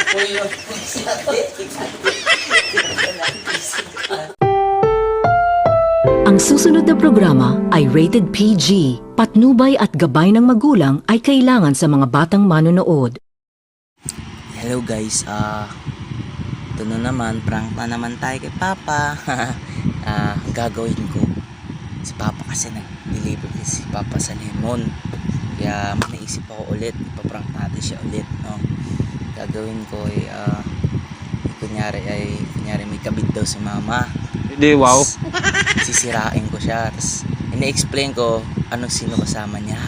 Ako yun. Ang susunod na programa ay rated PG. Patnubay at gabay ng magulang ay kailangan sa mga batang manonood. Hello guys, ito na naman, prank na naman tayo kay Papa. Gagawin ko, si Papa kasi nag-deliver si Papa sa lemon. Kaya naisip ako ulit, ipaprank natin siya ulit, no? Gagawin ko ay, kunyari may kabit daw si Mama. Hindi, wow. Sisirain ko siya, tapos ina-explain ko anong sino kasama niya.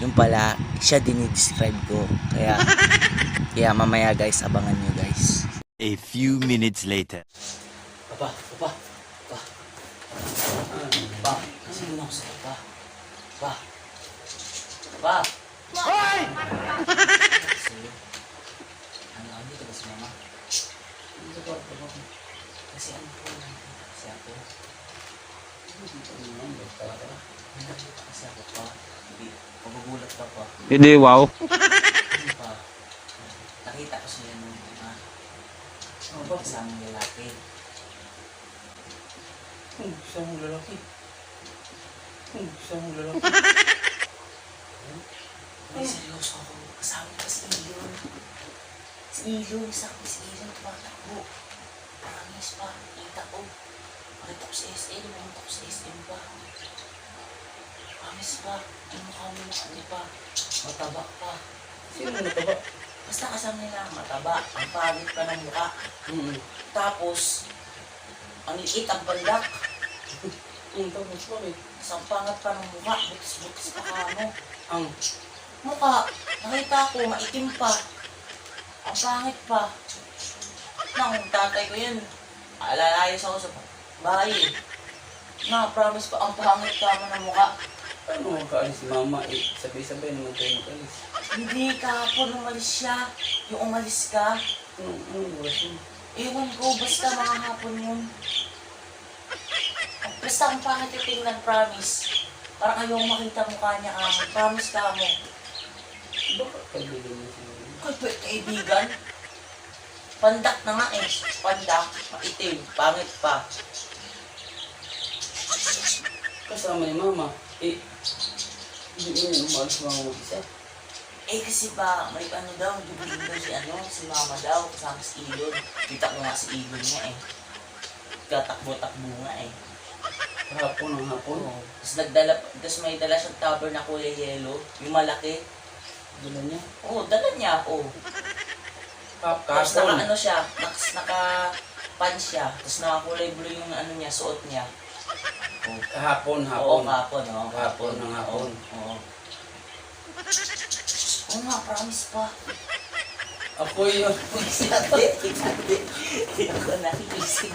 Yung pala, siya dinidescribe ko. Kaya mamaya guys, abangan nyo guys. A few minutes later. Papa. Kasi yun ako sa Papa. Papa. Hoy! Ano dito ba si Mama? Dito ba? Kasi ano po kasi ako. Kasi ako pa. Hindi, magugulat ka pa. Hindi, wow. Ano pa? Nakita ko siya nung kasamang lalaki. Kasamang lalaki? Ay, seryoso ako. Kasama ko si Ilon. Si Ilon, tumatakbo. Promise pa, nakita ko. Nakita ko sa SM, nakita ko sa SM pa. Promise pa, yung mukha mo ano pa. Mataba pa. Sino mataba? Basta kasama nila, mataba. Ang pagit pa ng mukha. Tapos, ang liit ang bandak. Tapos pa eh. Ang pangat pa ng mukha, butis-butis pa ka mo. Ang mukha, nakita ko, maitim pa. Ang pangit pa. Nang tatay ko yun, alalayos ako sa bahay. Promise pa, ang pangit pa mo ng mukha. Paano magkaalis si Mama? Sabay-sabay naman tayo magkaalis. Hindi, kahapon umalis siya. Yung umalis ka. Anong oras yun? Ewan ko, basta mga hapon yun. Basta ang pangit yung tingnan, promise. Parang ayaw makita mukha niya ka mo. Promise ka mo. Bakit kaibigan mo si Mama? Kaibigan? Pandak na nga eh. Pandak, maitim, pangit pa. Kasama ni Mama. Hindi niya umalis Mama mag-isa. Kasi ba, may ano daw, dubuling daw si Mama daw, kasama si Ilon. Kita ko nga si Ilon niya eh. Katakbo-takbo nga eh. Hapon. Tapos may dala siyang tupper na kulay yellow, yung malaki. Dala niya. Dala niya, Tapos Kahapon. naka siya, naka-pants siya, tapos nakakulay blue yung ano niya, suot niya. Kahapon. Oo, kahapon. Kahapon ng hapon. Oo nga, promise pa. Ako yun. Hindi ako nakikisig.